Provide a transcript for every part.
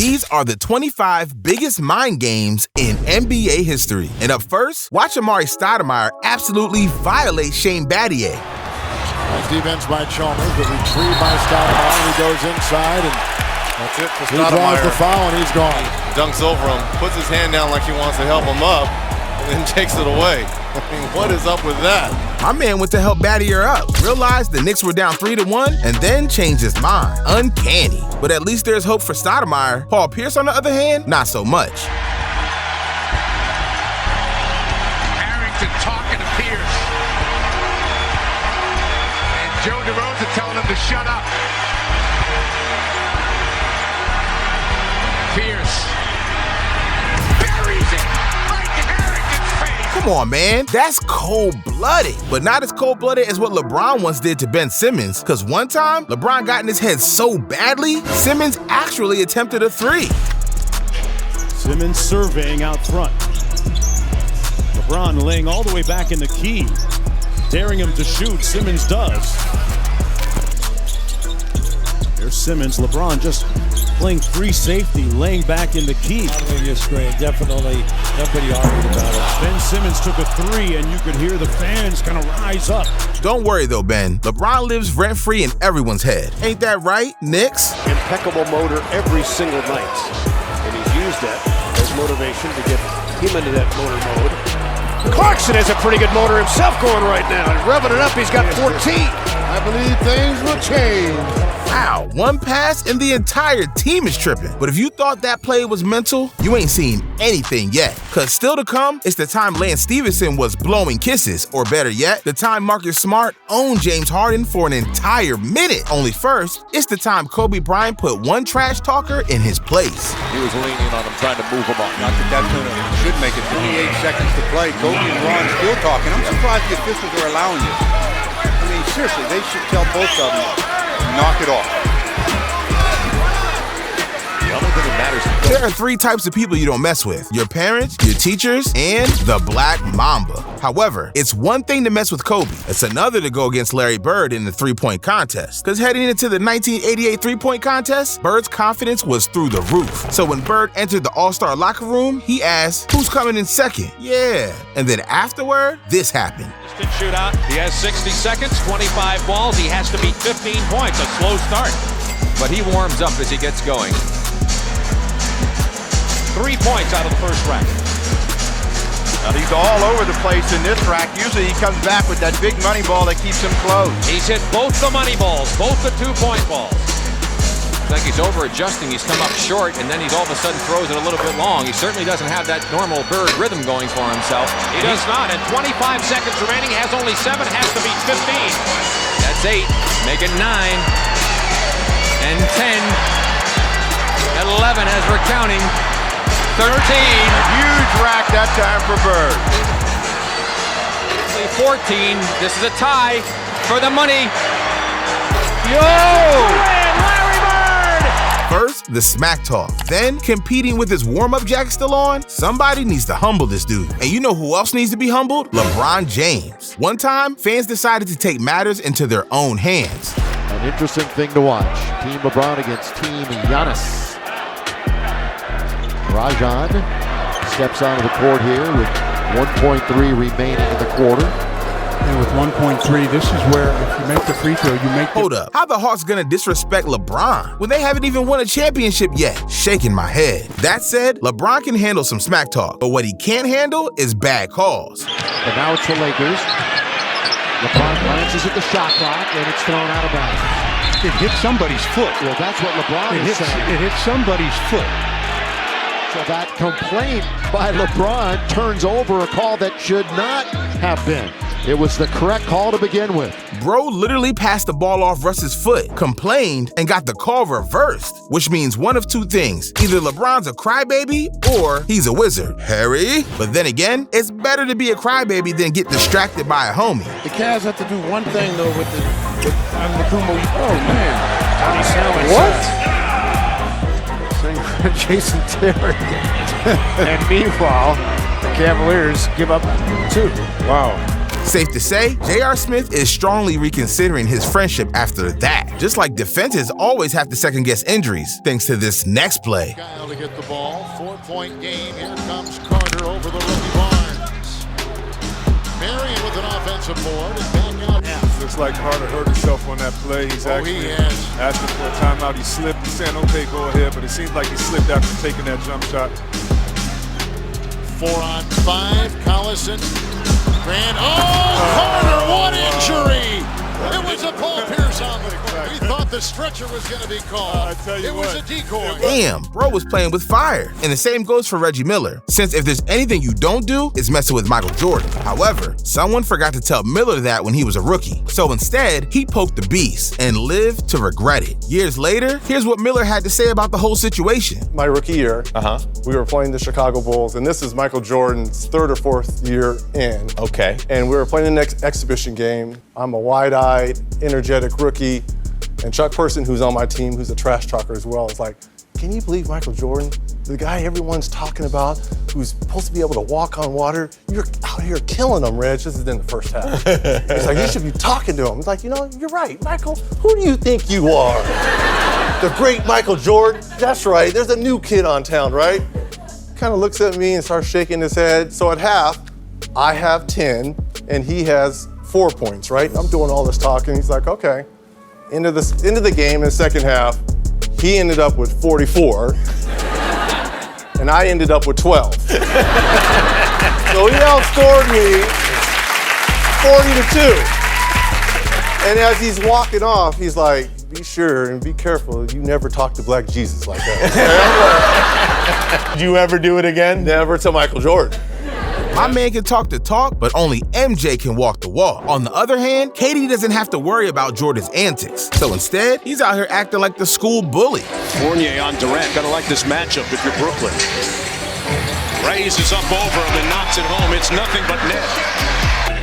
These are the 25 biggest mind games in NBA history. And up first, watch Amari Stoudemire absolutely violate Shane Battier. Nice defense by Chalmers, but retrieved by Stoudemire. He goes inside, and that's it for Stoudemire. He draws the foul, and he's gone. Dunks over him, puts his hand down like he wants to help him up, and then takes it away. I mean, what is up with that? My man went to help Battier up, realized the Knicks were down 3-1, and then changed his mind. Uncanny. But at least there's hope for Stoudemire. Paul Pierce, on the other hand, not so much. Harrington talking to Pierce. And Joe DeRosa telling him to shut up. Pierce buries it right in Harrington's face. Come on, man. That's cold-blooded. But not as cold-blooded as what LeBron once did to Ben Simmons, because one time, LeBron got in his head so badly, Simmons actually attempted a three. Simmons surveying out front. LeBron laying all the way back in the key, daring him to shoot. Simmons does. There's Simmons. LeBron just playing free safety, laying back in the key. Your screen, definitely. Nobody argued about it. Ben Simmons took a three, and you could hear the fans kind of rise up. Don't worry, though, Ben. LeBron lives rent-free in everyone's head. Ain't that right, Knicks? Impeccable motor every single night. And he's used that as motivation to get him into that motor mode. Clarkson has a pretty good motor himself going right now. He's revving it up. He's got 14. I believe things will change. Wow, one pass and the entire team is tripping. But if you thought that play was mental, you ain't seen anything yet. Cause still to come, it's the time Lance Stevenson was blowing kisses, or better yet, the time Marcus Smart owned James Harden for an entire minute. Only first, it's the time Kobe Bryant put one trash talker in his place. He was leaning on him, trying to move him on. Not that that's going to should make it 28 seconds to play. Kobe and Ron still talking. I'm surprised the officials are allowing this. I mean, seriously, they should tell both of them, knock it off. The only thing that matters is there are three types of people you don't mess with: your parents, your teachers, and the Black Mamba. However, it's one thing to mess with Kobe. It's another to go against Larry Bird in the three-point contest. Because heading into the 1988 three-point contest, Bird's confidence was through the roof. So when Bird entered the All-Star locker room, he asked, "Who's coming in second?" Yeah. And then afterward, this happened. Shootout. He has 60 seconds, 25 balls. He has to beat 15 points. A slow start. But he warms up as he gets going. 3 points out of the first rack. Now he's all over the place in this rack. Usually he comes back with that big money ball that keeps him close. He's hit both the money balls, both the 2-point balls. It's like he's over-adjusting. He's come up short, and then he's all of a sudden throws it a little bit long. He certainly doesn't have that normal Bird rhythm going for himself. He does not. And 25 seconds remaining. Has only 7. Has to beat 15. That's 8. Make it 9. And 10. 11 as we're counting. 13. Huge rack that time for Bird. 14. This is a tie for the money. Yo! First, the smack talk. Then, competing with his warm-up jacket still on, somebody needs to humble this dude. And you know who else needs to be humbled? LeBron James. One time, fans decided to take matters into their own hands. An interesting thing to watch. Team LeBron against Team Giannis. Rajon steps onto the court here with 1.3 remaining in the quarter. And with 1.3, this is where if you make the free throw, you make Hold up. How the Hawks gonna disrespect LeBron when they haven't even won a championship yet? Shaking my head. That said, LeBron can handle some smack talk, but what he can't handle is bad calls. And now it's the Lakers. LeBron glances at the shot clock, and it's thrown out of bounds. It hit somebody's foot. Well, that's what LeBron is saying. It hit somebody's foot. So that complaint by LeBron turns over a call that should not have been. It was the correct call to begin with. Bro literally passed the ball off Russ's foot, complained, and got the call reversed, which means one of two things. Either LeBron's a crybaby or he's a wizard. Harry? But then again, it's better to be a crybaby than get distracted by a homie. The Cavs have to do one thing, though, with Antetokounmpo. Oh, man. What? Saying Jason Terry. And meanwhile, the Cavaliers give up 2. Wow. Safe to say, J.R. Smith is strongly reconsidering his friendship after that. Just like defenses always have to second-guess injuries, thanks to this next play. Kyle to get the ball, 4-point game. Here comes Carter over the rookie Barnes. Marion with an offensive board and back out. Looks like Carter hurt himself on that play. He's actually asking for a timeout. He slipped. He's saying, okay, go ahead, but it seems like he slipped after taking that jump shot. 4-on-5, Collison. Grant. Oh, Carter, what injury! It was a Paul Pierce on the We thought the stretcher was going to be called. It was a decoy. Damn, bro was playing with fire. And the same goes for Reggie Miller, since if there's anything you don't do, it's messing with Michael Jordan. However, someone forgot to tell Miller that when he was a rookie. So instead, he poked the beast and lived to regret it. Years later, here's what Miller had to say about the whole situation. My rookie year, we were playing the Chicago Bulls, and this is Michael Jordan's 3rd or 4th year in. Okay. And we were playing the next exhibition game. I'm a wide-eyed, energetic rookie. And Chuck Person, who's on my team, who's a trash talker as well, is like, can you believe Michael Jordan, the guy everyone's talking about, who's supposed to be able to walk on water, you're out here killing him, Reg. This is in the first half. He's like, you should be talking to him. He's like, you know, you're right, Michael. Who do you think you are? The great Michael Jordan? That's right. There's a new kid on town, right? Kind of looks at me and starts shaking his head. So at half, I have 10, and he has 4 points, right? I'm doing all this talking. He's like, okay. Into the game in the second half, he ended up with 44, and I ended up with 12. So he outscored me 40-2. And as he's walking off, he's like, be sure and be careful, you never talk to Black Jesus like that. Did you ever do it again? Never to Michael Jordan. My man can talk the talk, but only MJ can walk the walk. On the other hand, KD doesn't have to worry about Jordan's antics. So instead, he's out here acting like the school bully. Fournier on Durant. Gotta like this matchup if you're Brooklyn. Raises up over him and knocks it home. It's nothing but net.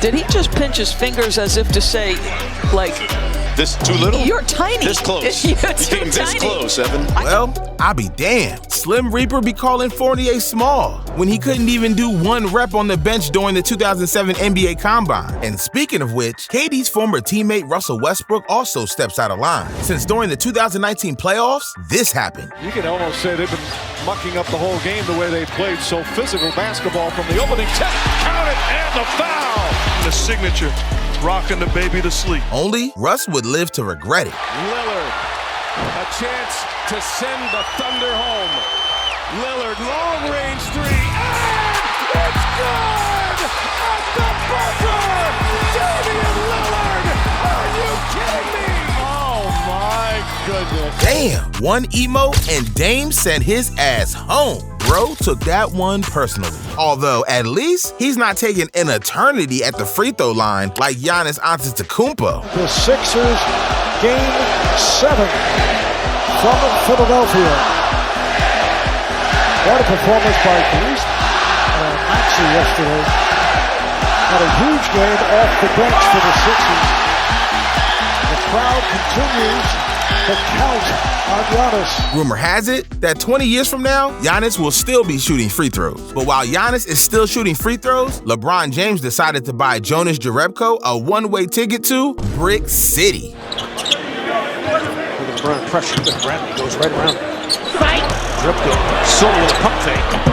Did he just pinch his fingers as if to say, like, this too little? You're tiny. This close. You're you came this tiny. close, Evan. Well, I'll be damned. Slim Reaper be calling Fournier small when he couldn't even do 1 rep on the bench during the 2007 NBA Combine. And speaking of which, KD's former teammate Russell Westbrook also steps out of line, since during the 2019 playoffs, this happened. You can almost say they've been mucking up the whole game the way they played so physical basketball from the opening tip. Count it, and the foul. The signature. Rocking the baby to sleep. Only Russ would live to regret it. Lillard, a chance to send the Thunder home. Lillard, long-range 3, and it's good! At the buzzer! Damian Lillard! Are you kidding me? Oh my goodness. Damn, one emo and Dame sent his ass home. Bro took that one personally. Although, at least, he's not taking an eternity at the free throw line like Giannis Antetokounmpo. The Sixers, Game 7 from Philadelphia. What a performance by Greece and Maxey yesterday. Had a huge game off the bench for the Sixers. The crowd continues to count on Giannis. Rumor has it that 20 years from now, Giannis will still be shooting free throws. But while Giannis is still shooting free throws, LeBron James decided to buy Jonas Jerebko a one-way ticket to Brick City. LeBron pressure, Bradley goes right around. Jerebko, solo with a pump fake.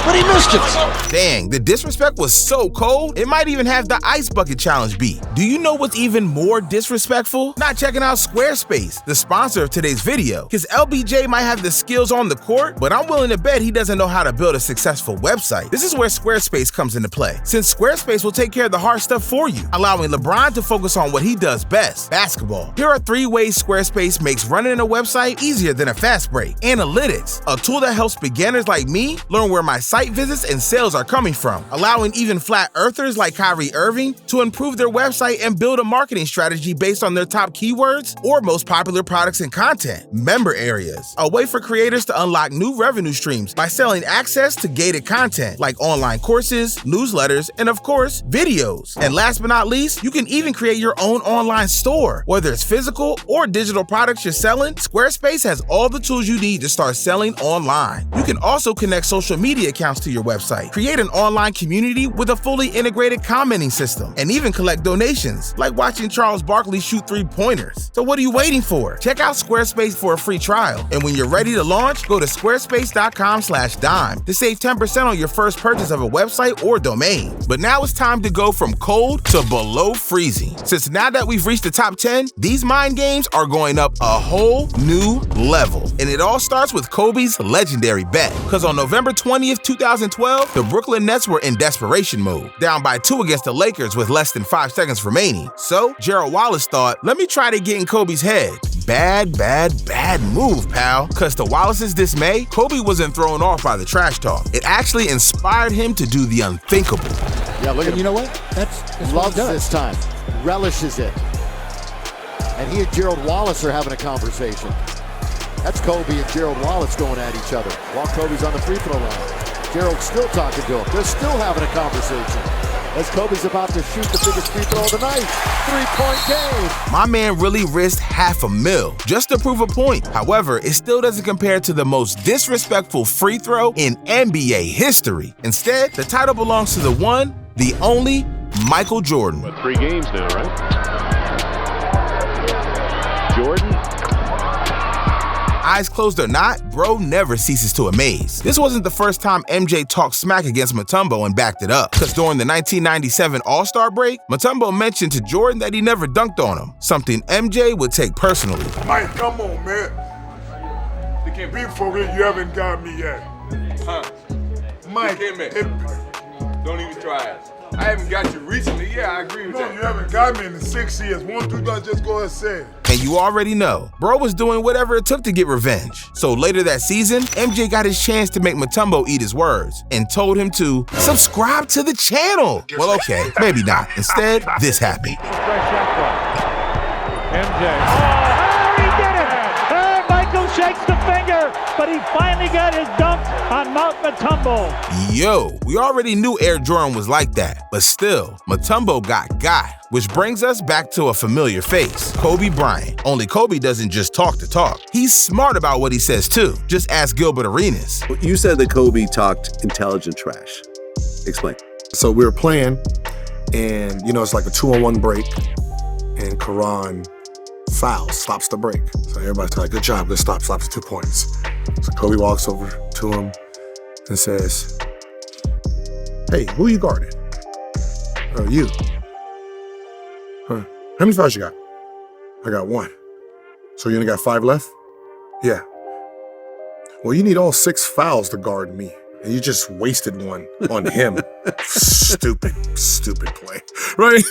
But he missed it. Dang, the disrespect was so cold, it might even have the ice bucket challenge beat. Do you know what's even more disrespectful? Not checking out Squarespace, the sponsor of today's video. Because LBJ might have the skills on the court, but I'm willing to bet he doesn't know how to build a successful website. This is where Squarespace comes into play, since Squarespace will take care of the hard stuff for you, allowing LeBron to focus on what he does best, basketball. Here are 3 ways Squarespace makes running a website easier than a fast break. Analytics, a tool that helps beginners like me learn where my site visits and sales are coming from, allowing even flat earthers like Kyrie Irving to improve their website and build a marketing strategy based on their top keywords or most popular products and content. Member areas, a way for creators to unlock new revenue streams by selling access to gated content like online courses, newsletters, and of course, videos. And last but not least, you can even create your own online store. Whether it's physical or digital products you're selling, Squarespace has all the tools you need to start selling online. You can also connect social media accounts accounts to your website, create an online community with a fully integrated commenting system, and even collect donations, like watching Charles Barkley shoot 3-pointers. So what are you waiting for? Check out Squarespace for a free trial. And when you're ready to launch, go to squarespace.com/dime to save 10% on your first purchase of a website or domain. But now it's time to go from cold to below freezing. Since now that we've reached the top 10, these mind games are going up a whole new level. And it all starts with Kobe's legendary bet. Because on November 20th, 2012, the Brooklyn Nets were in desperation mode, down by 2 against the Lakers with less than 5 seconds remaining. So Gerald Wallace thought, let me try to get in Kobe's head. Bad move, pal. Because to Wallace's dismay, Kobe wasn't thrown off by the trash talk. It actually inspired him to do the unthinkable. Yeah, look at you know what? That's loves this time, relishes it. And he and Gerald Wallace are having a conversation. That's Kobe and Gerald Wallace going at each other while Kobe's on the free throw line. Gerald's still talking to him. They're still having a conversation as Kobe's about to shoot the biggest free throw of the night. 3-point game. My man really risked $500,000 just to prove a point. However, it still doesn't compare to the most disrespectful free throw in NBA history. Instead, the title belongs to the one, the only Michael Jordan. 3 games now, right? Jordan. Eyes closed or not, bro never ceases to amaze. This wasn't the first time MJ talked smack against Mutombo and backed it up. Because during the 1997 All-Star break, Mutombo mentioned to Jordan that he never dunked on him, something MJ would take personally. Mike, come on, man. Be for real, you haven't got me yet. Huh? Mike, don't even try it. I haven't got you recently. Yeah, I agree with that. No, you haven't got me in 6 years. 1, 2, just go ahead and say it. And you already know, bro was doing whatever it took to get revenge. So later that season, MJ got his chance to make Mutombo eat his words and told him to subscribe to the channel. Well, okay, maybe not. Instead, this happened. MJ. He did it! Michael shakes the finger, but he finally got his dunk on Mount Mutombo. Yo, we already knew Air Jordan was like that, but still, Mutombo got. Which brings us back to a familiar face, Kobe Bryant. Only Kobe doesn't just talk the talk. He's smart about what he says too. Just ask Gilbert Arenas. You said that Kobe talked intelligent trash. Explain. So we were playing, and it's like a 2-on-1 break, and Karan fouls, stops the break. So everybody's like, good job, good stop, stops 2 points. So Kobe walks over to him and says, hey, who you guarding? Oh, you. Huh. How many fouls you got? I got 1. So you only got 5 left? Yeah. Well, you need all 6 fouls to guard me. And you just wasted one on him. Stupid play, right?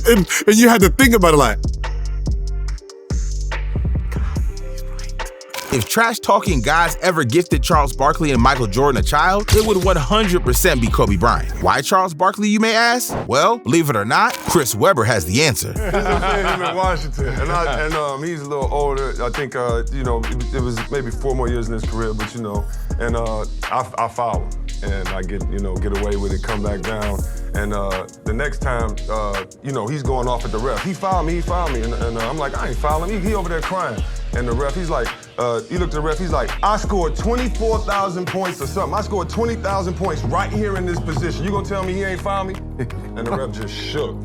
and you had to think about it like, if trash-talking guys ever gifted Charles Barkley and Michael Jordan a child, it would 100% be Kobe Bryant. Why Charles Barkley, you may ask? Well, believe it or not, Chris Webber has the answer. He's in Washington, and he's a little older. I think, it was maybe 4 more years in his career, but, and I foul him. And I get away with it, come back down. And the next time, he's going off at the ref. He fouled me. And I'm like, I ain't fouling him. He over there crying. And the ref, he's like, he looked at the ref, he's like, I scored 24,000 points or something. I scored 20,000 points right here in this position. You gonna tell me he ain't fouled me? And the ref just shook.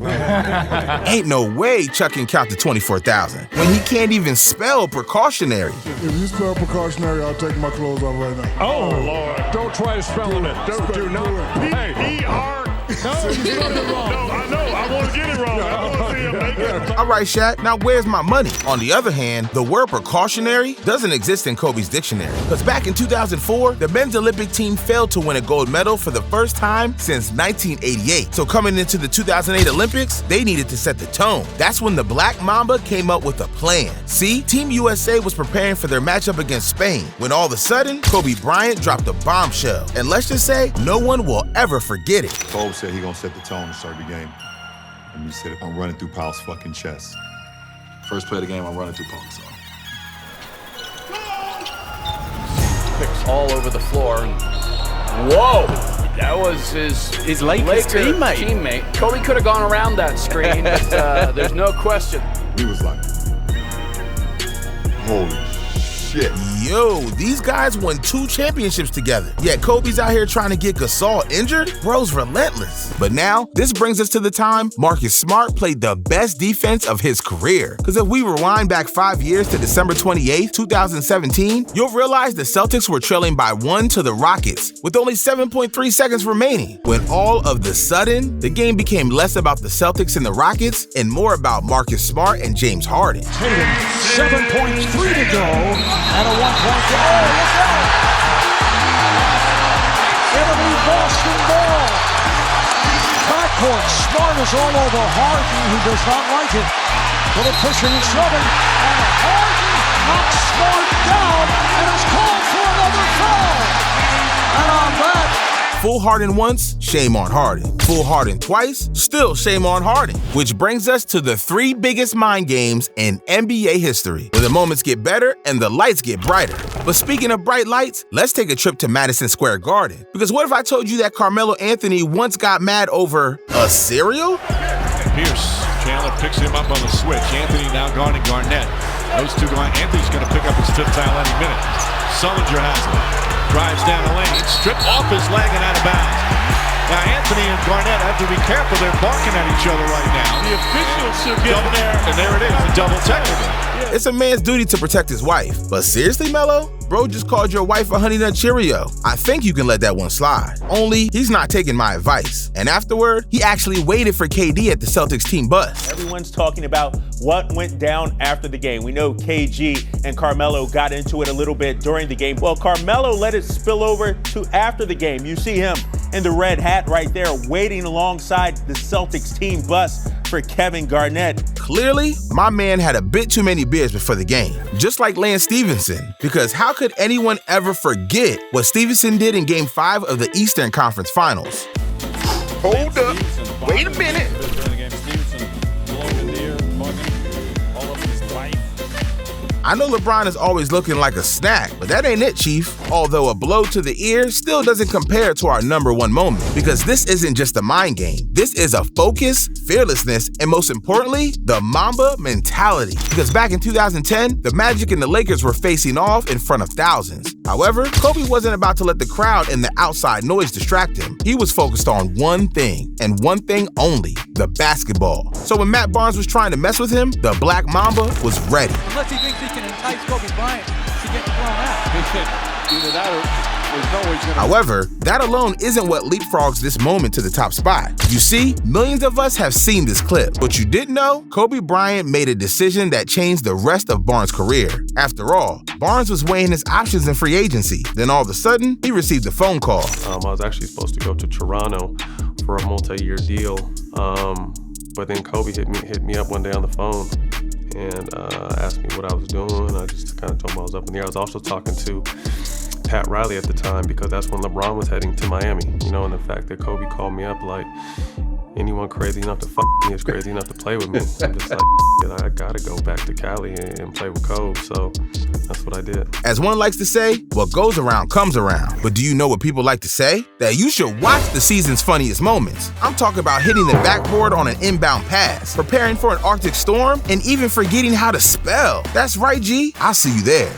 Ain't no way Chuck can count to 24,000 when he can't even spell precautionary. If you spell precautionary, I'll take my clothes off right now. Oh, Lord. Don't try to spell it. Do not. P-E-R. No, you spelled it wrong. No, I know. I want to get it wrong. I want to see him make it. All right, Shaq, now where's my money? On the other hand, the word precautionary doesn't exist in Kobe's dictionary. Because back in 2004, the men's Olympic team failed to win a gold medal for the first time since 1988. So coming into the 2008 Olympics, they needed to set the tone. That's when the Black Mamba came up with a plan. See, Team USA was preparing for their matchup against Spain, when all of a sudden, Kobe Bryant dropped a bombshell. And let's just say, no one will ever forget it. Kobe said he gonna set the tone to start the game. And he said, I'm running through Paul's fucking chest. First play of the game, I'm running through Paul. So. Picks all over the floor. Whoa! That was his Lakers teammate. Kobe could have gone around that screen, but there's no question. He was like, holy shit. Yo, these guys won 2 championships together. Yet Kobe's out here trying to get Gasol injured? Bro's relentless. But now, this brings us to the time Marcus Smart played the best defense of his career. Because if we rewind back 5 years to December 28, 2017, you'll realize the Celtics were trailing by 1 to the Rockets with only 7.3 seconds remaining. When all of the sudden, the game became less about the Celtics and the Rockets and more about Marcus Smart and James Harden. Tatum, 7.3 to go, and a 1-point goal. Oh, look out! It'll be Boston ball. Backcourt, Smart is all over Harden, who does not like it. Little pushing and shoving, and Harden knocks Smart down and is called for another foul. And on that, Full Harden once, shame on Harden. Full Harden twice, still shame on Harden. Which brings us to the 3 biggest mind games in NBA history, where the moments get better and the lights get brighter. But speaking of bright lights, let's take a trip to Madison Square Garden. Because what if I told you that Carmelo Anthony once got mad over a cereal? Pierce, Chandler picks him up on the switch. Anthony now guarding Garnett. Those two going. Anthony's going to pick up his 5th foul any minute. Sullinger has it. Drives down the lane, stripped off his leg and out of bounds. Now Anthony and Garnett have to be careful. They're barking at each other right now. The officials should get there. And there it is, a double technical. It's a man's duty to protect his wife. But seriously, Melo? Bro just called your wife a Honey Nut Cheerio. I think you can let that one slide. Only, he's not taking my advice. And afterward, he actually waited for KD at the Celtics team bus. Everyone's talking about what went down after the game. We know KG and Carmelo got into it a little bit during the game. Well, Carmelo let it spill over to after the game. You see him in the red hat right there waiting alongside the Celtics team bus for Kevin Garnett. Clearly, my man had a bit too many beers before the game, just like Lance Stevenson, because how could anyone ever forget what Stevenson did in Game 5 of the Eastern Conference Finals? Hold up. Wait a minute. I know LeBron is always looking like a snack, but that ain't it, Chief. Although a blow to the ear still doesn't compare to our #1 moment, because this isn't just a mind game. This is a focus, fearlessness, and most importantly, the Mamba mentality. Because back in 2010, the Magic and the Lakers were facing off in front of thousands. However, Kobe wasn't about to let the crowd and the outside noise distract him. He was focused on one thing, and one thing only, the basketball. So when Matt Barnes was trying to mess with him, the Black Mamba was ready. Unless he thinks he can entice Kobe Bryant to get thrown out. Either that or there's no way he's gonna. However, that alone isn't what leapfrogs this moment to the top spot. You see, millions of us have seen this clip. But you didn't know? Kobe Bryant made a decision that changed the rest of Barnes' career. After all, Barnes was weighing his options in free agency. Then all of a sudden, he received a phone call. I was actually supposed to go to Toronto for a multi-year deal. But then Kobe hit me up one day on the phone and asked me what I was doing. I just kind of told him I was up in the air. I was also talking to Pat Riley at the time because that's when LeBron was heading to Miami, you know, and the fact that Kobe called me up like, anyone crazy enough to fuck me is crazy enough to play with me. I'm just like, I gotta go back to Cali and play with Kobe, so that's what I did. As one likes to say, what goes around comes around. But do you know what people like to say? That you should watch the season's funniest moments. I'm talking about hitting the backboard on an inbound pass, preparing for an Arctic storm, and even forgetting how to spell. That's right, G. I'll see you there.